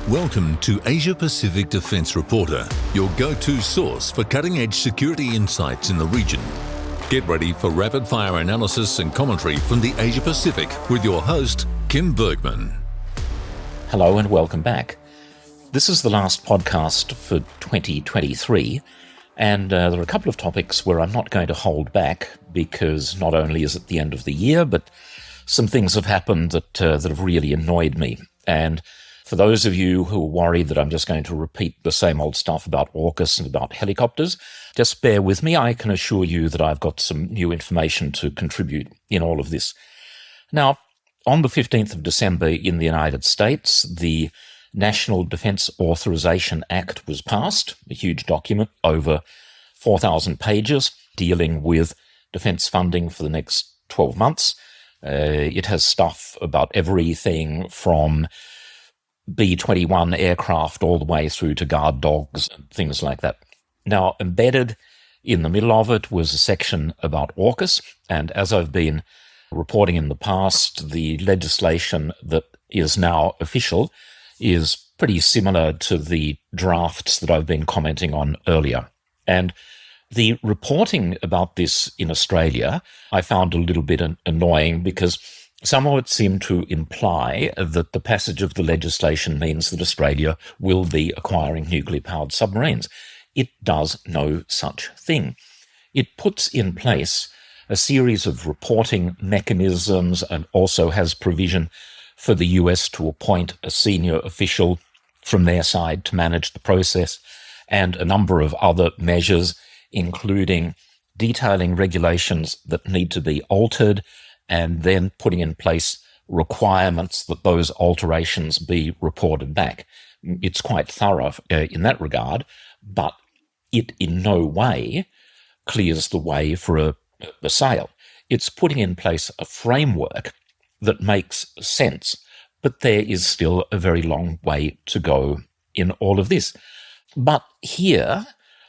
Welcome to Asia Pacific Defence Reporter, your go-to source for cutting-edge security insights in the region. Get ready for rapid-fire analysis and commentary from the Asia Pacific with your host, Kim Bergman. Hello and welcome back. This is the last podcast for 2023, and there are a couple of topics where I'm not going to hold back because not only is it the end of the year, but some things have happened that have really annoyed me. And for those of you who are worried that I'm just going to repeat the same old stuff about AUKUS and about helicopters, just bear with me. I can assure you that I've got some new information to contribute in all of this. Now, on the 15th of December in the United States, the National Defense Authorization Act was passed, a huge document over 4,000 pages dealing with defense funding for the next 12 months. It has stuff about everything from B-21 aircraft all the way through to guard dogs and things like that. Now, embedded in the middle of it was a section about AUKUS, and as I've been reporting in the past, the legislation that is now official is pretty similar to the drafts that I've been commenting on earlier. And the reporting about this in Australia I found a little bit annoying because somehow it seemed to imply that the passage of the legislation means that Australia will be acquiring nuclear-powered submarines. It does no such thing. It puts in place a series of reporting mechanisms and also has provision for the US to appoint a senior official from their side to manage the process, and a number of other measures, including detailing regulations that need to be altered and then putting in place requirements that those alterations be reported back. It's quite thorough in that regard, but it in no way clears the way for a sale. It's putting in place a framework that makes sense, but there is still a very long way to go in all of this. But here,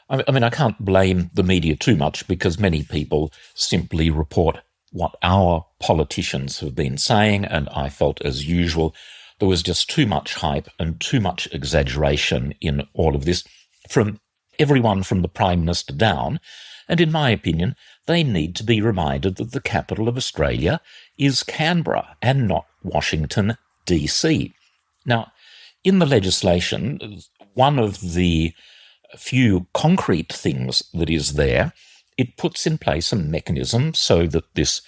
I can't blame the media too much because many people simply report what our politicians have been saying, and I felt, as usual, there was just too much hype and too much exaggeration in all of this from everyone from the Prime Minister down, and in my opinion, they need to be reminded that the capital of Australia is Canberra and not Washington, D.C. Now, in the legislation, one of the few concrete things that is there, it puts in place a mechanism so that this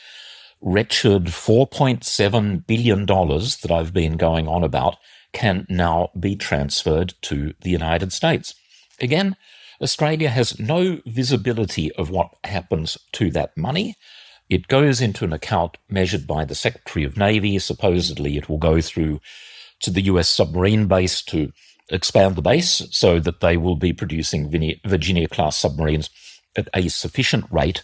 wretched $4.7 billion that I've been going on about can now be transferred to the United States. Again, Australia has no visibility of what happens to that money. It goes into an account measured by the Secretary of Navy. Supposedly it will go through to the US submarine base to expand the base so that they will be producing Virginia-class submarines at a sufficient rate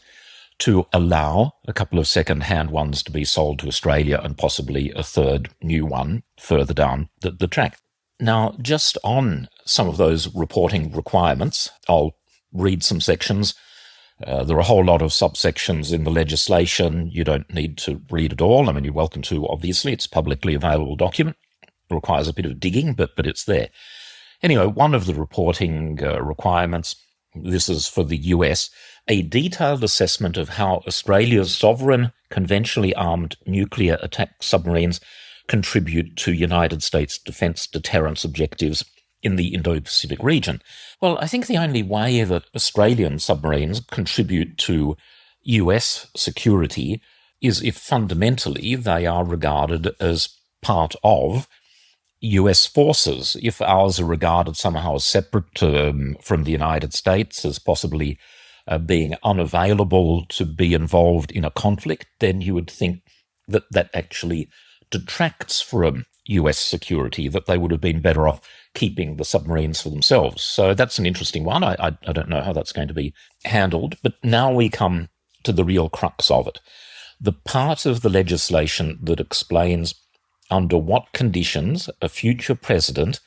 to allow a couple of second-hand ones to be sold to Australia and possibly a third new one further down the track. Now, just on some of those reporting requirements, I'll read some sections. There are a whole lot of subsections in the legislation. You don't need to read it all. I mean, you're welcome to, obviously. It's a publicly available document. It requires a bit of digging, but it's there. Anyway, one of the reporting requirements, this is for the US, a detailed assessment of how Australia's sovereign, conventionally armed nuclear attack submarines contribute to United States defense deterrence objectives in the Indo-Pacific region. Well, I think the only way that Australian submarines contribute to US security is if fundamentally they are regarded as part of US forces. If ours are regarded somehow as separate from the United States, as possibly being unavailable to be involved in a conflict, then you would think that that actually detracts from US security, that they would have been better off keeping the submarines for themselves. So that's an interesting one. I don't know how that's going to be handled, but now we come to the real crux of it. The part of the legislation that explains under what conditions a future president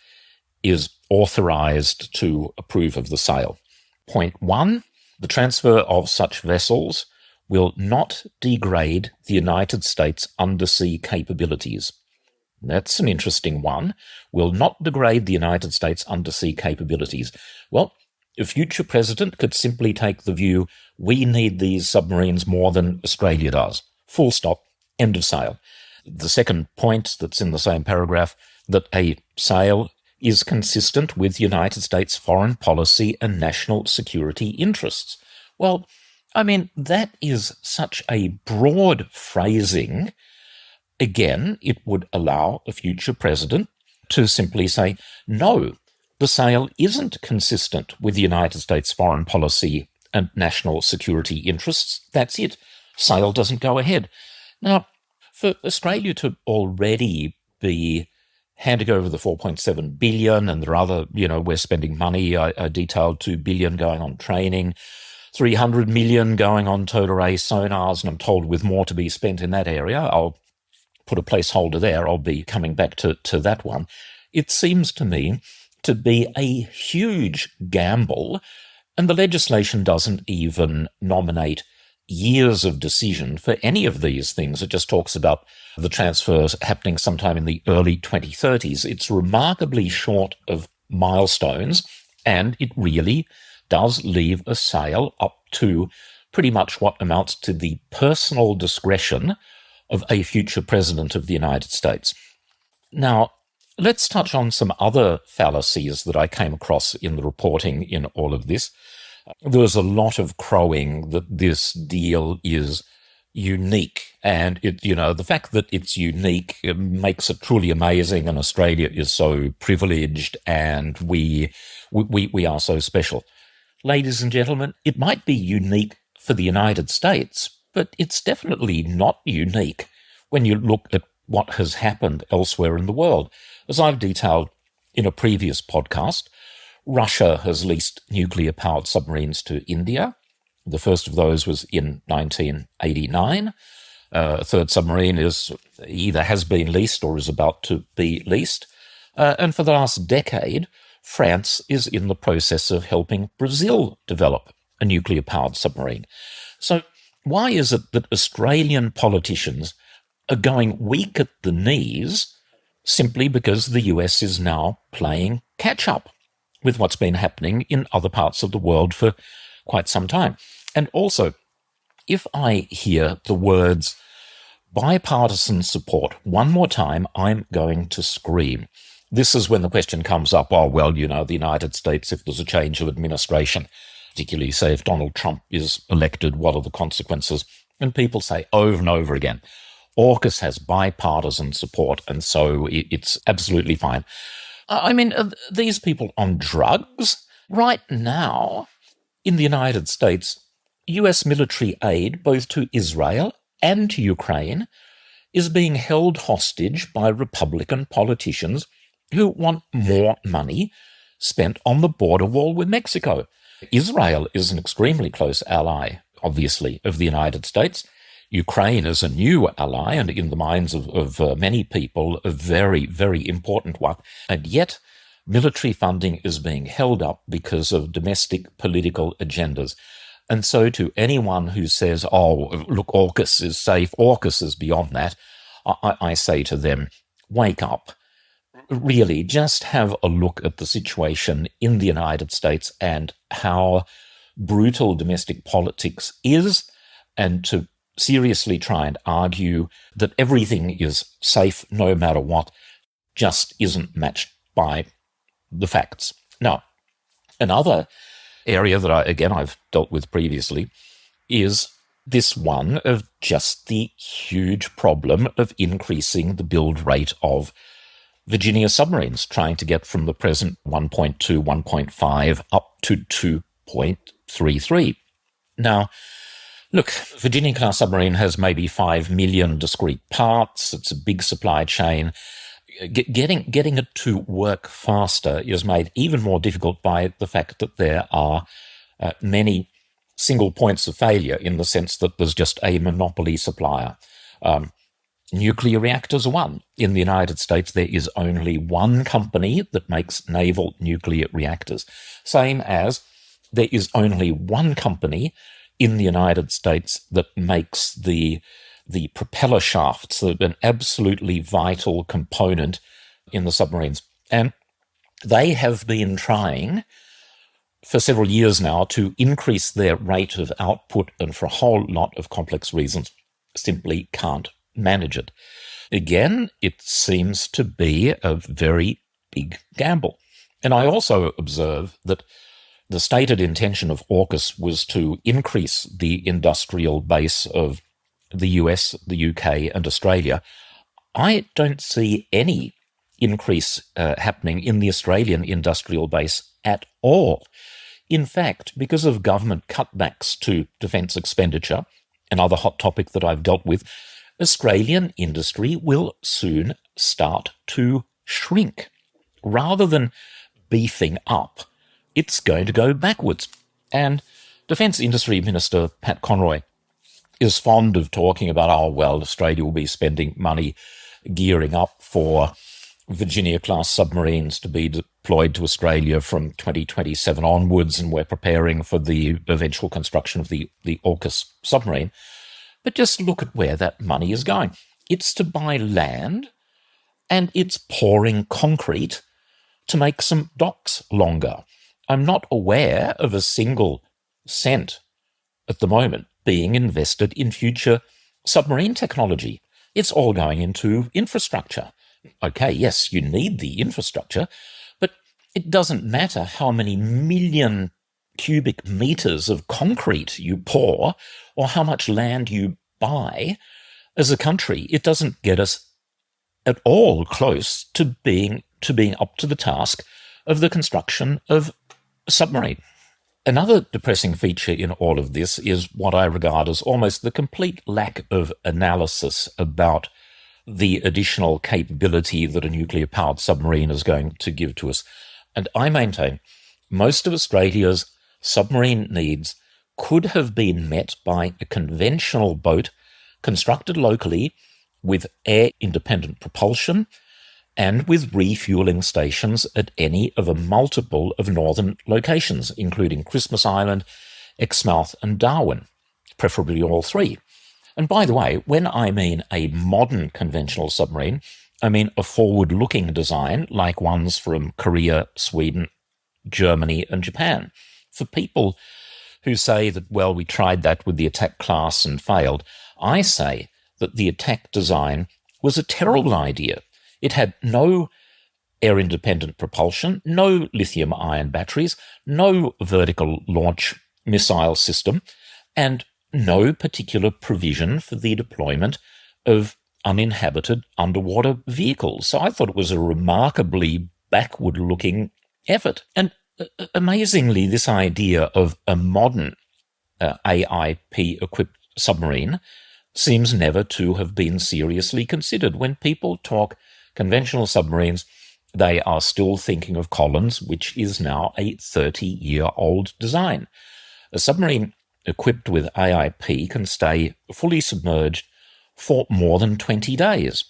is authorized to approve of the sale. Point 1, the transfer of such vessels will not degrade the United States undersea capabilities. That's an interesting one. Will not degrade the United States undersea capabilities. Well, a future president could simply take the view, we need these submarines more than Australia does. Full stop. End of sale. The second point that's in the same paragraph, that a sale is consistent with United States foreign policy and national security interests. Well, I mean, that is such a broad phrasing. Again, it would allow a future president to simply say, no, the sale isn't consistent with the United States foreign policy and national security interests. That's it. Sale doesn't go ahead. Now, for Australia to already be handing over the 4.7 billion, and there are other, we're spending money. I detailed 2 billion going on training, 300 million going on towed array sonars, and I'm told with more to be spent in that area. I'll put a placeholder there. I'll be coming back to that one. It seems to me to be a huge gamble, and the legislation doesn't even nominate years of decision for any of these things. It just talks about the transfers happening sometime in the early 2030s. It's remarkably short of milestones, and it really does leave a sale up to pretty much what amounts to the personal discretion of a future president of the United States. Now, let's touch on some other fallacies that I came across in the reporting in all of this. There was a lot of crowing that this deal is unique, and the fact that it's unique makes it truly amazing, and Australia is so privileged, and we are so special. Ladies and gentlemen, it might be unique for the United States, but it's definitely not unique when you look at what has happened elsewhere in the world. As I've detailed in a previous podcast, Russia has leased nuclear-powered submarines to India. The first of those was in 1989. A third submarine either has been leased or is about to be leased. And for the last decade, France is in the process of helping Brazil develop a nuclear-powered submarine. So why is it that Australian politicians are going weak at the knees simply because the US is now playing catch-up with what's been happening in other parts of the world for quite some time? And also, if I hear the words bipartisan support one more time, I'm going to scream. This is when the question comes up, the United States, if there's a change of administration, particularly, say, if Donald Trump is elected, what are the consequences? And people say over and over again, AUKUS has bipartisan support, and so it's absolutely fine. I mean, are these people on drugs? Right now, in the United States, US military aid, both to Israel and to Ukraine, is being held hostage by Republican politicians who want more money spent on the border wall with Mexico. Israel is an extremely close ally, obviously, of the United States. Ukraine is a new ally, and in the minds of many people, a very, very important one. And yet, military funding is being held up because of domestic political agendas. And so to anyone who says, look, AUKUS is safe, AUKUS is beyond that, I say to them, wake up. Really, just have a look at the situation in the United States and how brutal domestic politics is, and to seriously try and argue that everything is safe no matter what just isn't matched by the facts. Now, another area that I've dealt with previously is this one of just the huge problem of increasing the build rate of Virginia submarines, trying to get from the present 1.2, 1.5 up to 2.33. Now, look, Virginia-class submarine has maybe 5 million discrete parts. It's a big supply chain. Getting it to work faster is made even more difficult by the fact that there are many single points of failure, in the sense that there's just a monopoly supplier. Nuclear reactors are one. In the United States, there is only one company that makes naval nuclear reactors. Same as there is only one company in the United States that makes the the propeller shafts, an absolutely vital component in the submarines. And they have been trying for several years now to increase their rate of output, and for a whole lot of complex reasons simply can't manage it. Again, it seems to be a very big gamble. And I also observe that the stated intention of AUKUS was to increase the industrial base of the US, the UK, and Australia. I don't see any increase happening in the Australian industrial base at all. In fact, because of government cutbacks to defence expenditure, another hot topic that I've dealt with, Australian industry will soon start to shrink. Rather than beefing up, it's going to go backwards. And Defence Industry Minister Pat Conroy is fond of talking about, Australia will be spending money gearing up for Virginia-class submarines to be deployed to Australia from 2027 onwards, and we're preparing for the eventual construction of the AUKUS submarine. But just look at where that money is going. It's to buy land, and it's pouring concrete to make some docks longer. I'm not aware of a single cent at the moment being invested in future submarine technology. It's all going into infrastructure. Okay, yes, you need the infrastructure, but it doesn't matter how many million cubic meters of concrete you pour or how much land you buy as a country. It doesn't get us at all close to being up to the task of the construction of a submarine. Another depressing feature in all of this is what I regard as almost the complete lack of analysis about the additional capability that a nuclear-powered submarine is going to give to us. And I maintain most of Australia's submarine needs could have been met by a conventional boat constructed locally with air-independent propulsion and with refuelling stations at any of a multiple of northern locations, including Christmas Island, Exmouth and Darwin, preferably all three. And by the way, when I mean a modern conventional submarine, I mean a forward-looking design like ones from Korea, Sweden, Germany and Japan. For people who say that, well, we tried that with the attack class and failed, I say that the attack design was a terrible idea. It had no air-independent propulsion, no lithium-ion batteries, no vertical launch missile system, and no particular provision for the deployment of uninhabited underwater vehicles. So I thought it was a remarkably backward-looking effort. And amazingly, this idea of a modern AIP-equipped submarine seems never to have been seriously considered. When people talk conventional submarines, they are still thinking of Collins, which is now a 30-year-old design. A submarine equipped with AIP can stay fully submerged for more than 20 days.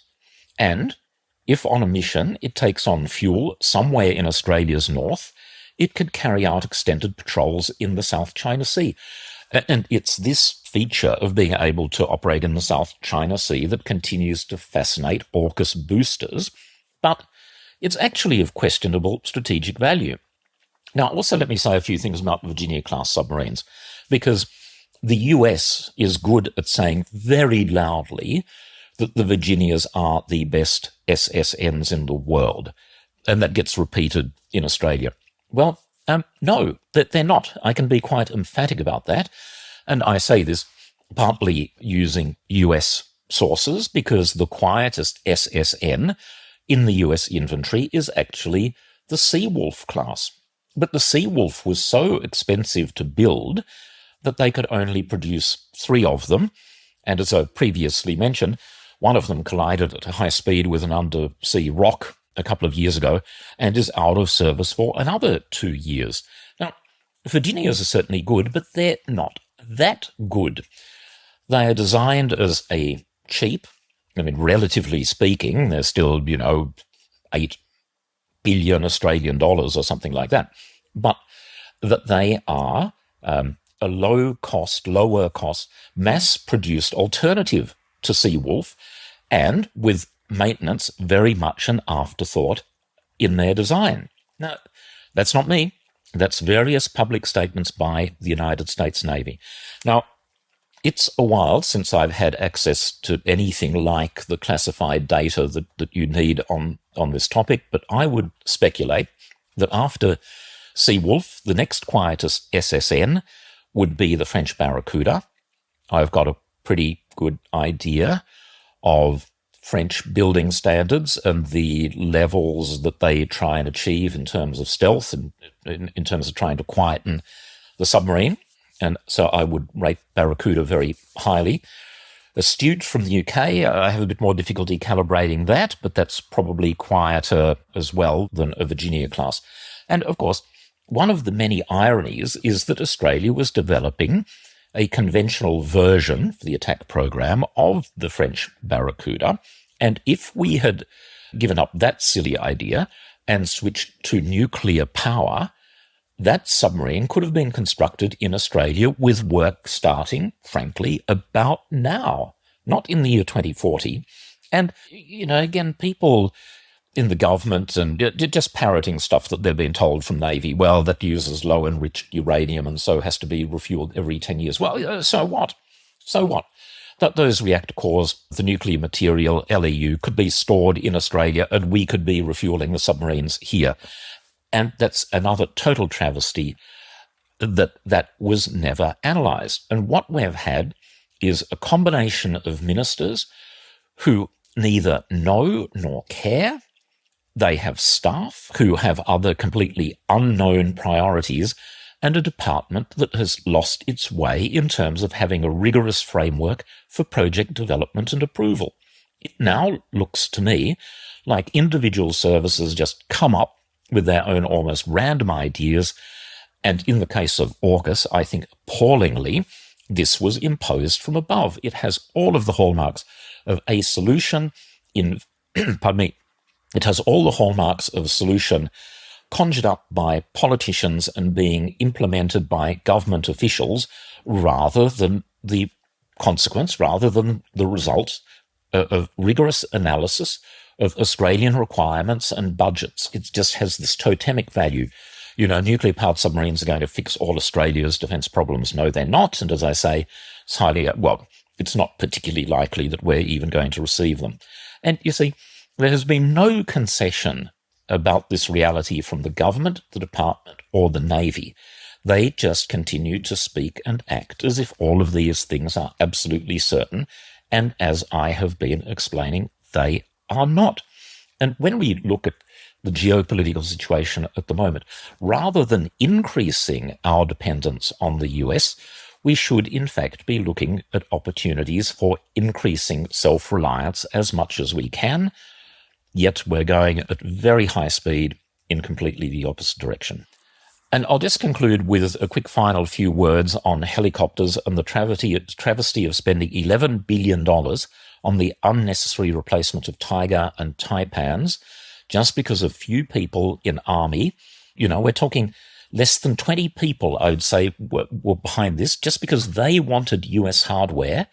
And if on a mission it takes on fuel somewhere in Australia's north, it could carry out extended patrols in the South China Sea. And it's this feature of being able to operate in the South China Sea that continues to fascinate AUKUS boosters, but it's actually of questionable strategic value. Now, also let me say a few things about Virginia-class submarines, because the US is good at saying very loudly that the Virginias are the best SSNs in the world, and that gets repeated in Australia. Well, no, that they're not. I can be quite emphatic about that. And I say this partly using US sources, because the quietest SSN in the US infantry is actually the Seawolf class. But the Seawolf was so expensive to build that they could only produce 3 of them. And as I previously mentioned, one of them collided at a high speed with an undersea rock a couple of years ago and is out of service for another 2 years. Now, Virginias are certainly good, but they're not that good. They are designed as a cheap, relatively speaking, they're still, 8 billion Australian dollars or something like that, but that they are a lower cost, mass-produced alternative to Seawolf, and with maintenance very much an afterthought in their design. Now, that's not me. That's various public statements by the United States Navy. Now, it's a while since I've had access to anything like the classified data that you need on this topic, but I would speculate that after Seawolf, the next quietest SSN would be the French Barracuda. I've got a pretty good idea of French building standards and the levels that they try and achieve in terms of stealth and in terms of trying to quieten the submarine. And so I would rate Barracuda very highly. Astute from the UK, I have a bit more difficulty calibrating that, but that's probably quieter as well than a Virginia class. And of course, one of the many ironies is that Australia was developing a conventional version for the attack program of the French Barracuda. And if we had given up that silly idea and switched to nuclear power, that submarine could have been constructed in Australia with work starting, frankly, about now, not in the year 2040. And, again, people in the government and just parroting stuff that they've been told from Navy, well, that uses low-enriched uranium and so has to be refueled every 10 years. Well, so what? So what? That those reactor cores, the nuclear material, LEU, could be stored in Australia and we could be refueling the submarines here. And that's another total travesty that was never analysed. And what we've had is a combination of ministers who neither know nor care. They have staff who have other completely unknown priorities, and a department that has lost its way in terms of having a rigorous framework for project development and approval. It now looks to me like individual services just come up with their own almost random ideas, and in the case of AUKUS, I think appallingly, this was imposed from above. It has all of the hallmarks of a solution in, pardon me, it has all the hallmarks of a solution conjured up by politicians and being implemented by government officials rather than the consequence, rather than the result of rigorous analysis of Australian requirements and budgets. It just has this totemic value. Nuclear-powered submarines are going to fix all Australia's defence problems. No, they're not. And as I say, it's not particularly likely that we're even going to receive them. And you see, there has been no concession about this reality from the government, the department, or the Navy. They just continue to speak and act as if all of these things are absolutely certain, and as I have been explaining, they are not. And when we look at the geopolitical situation at the moment, rather than increasing our dependence on the US, we should in fact be looking at opportunities for increasing self-reliance as much as we can, yet we're going at very high speed in completely the opposite direction. And I'll just conclude with a quick final few words on helicopters and the travesty of spending $11 billion on the unnecessary replacement of Tiger and Taipans just because a few people in Army, we're talking less than 20 people, I would say, were behind this, just because they wanted US hardware.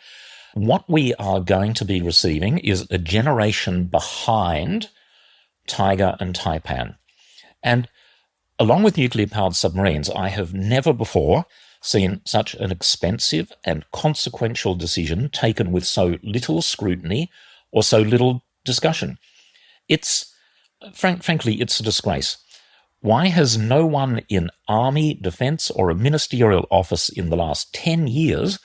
What we are going to be receiving is a generation behind Tiger and Taipan. And along with nuclear-powered submarines, I have never before seen such an expensive and consequential decision taken with so little scrutiny or so little discussion. Frankly, it's a disgrace. Why has no one in Army, Defence, or a ministerial office in the last 10 years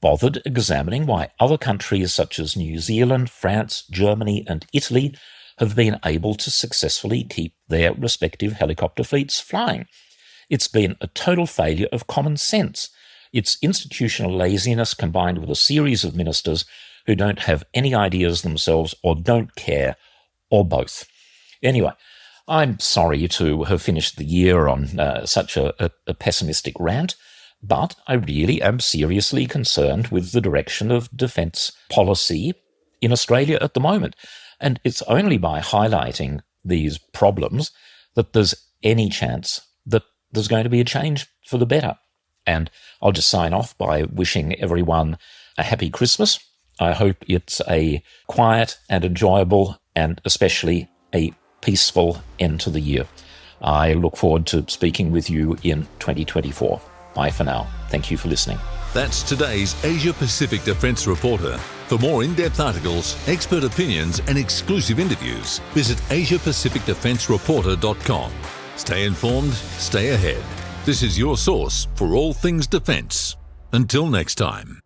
bothered examining why other countries such as New Zealand, France, Germany, and Italy have been able to successfully keep their respective helicopter fleets flying? It's been a total failure of common sense. It's institutional laziness combined with a series of ministers who don't have any ideas themselves or don't care, or both. Anyway, I'm sorry to have finished the year on such a pessimistic rant, but I really am seriously concerned with the direction of defence policy in Australia at the moment. And it's only by highlighting these problems that there's any chance that there's going to be a change for the better. And I'll just sign off by wishing everyone a happy Christmas I hope it's a quiet and enjoyable and especially a peaceful end to the year. I look forward to speaking with you in 2024. Bye for now. Thank you for listening. That's today's Asia Pacific Defence Reporter. For more in-depth articles, expert opinions and exclusive interviews, visit AsiaPacificDefenceReporter.com. Stay informed, stay ahead. This is your source for all things defence. Until next time.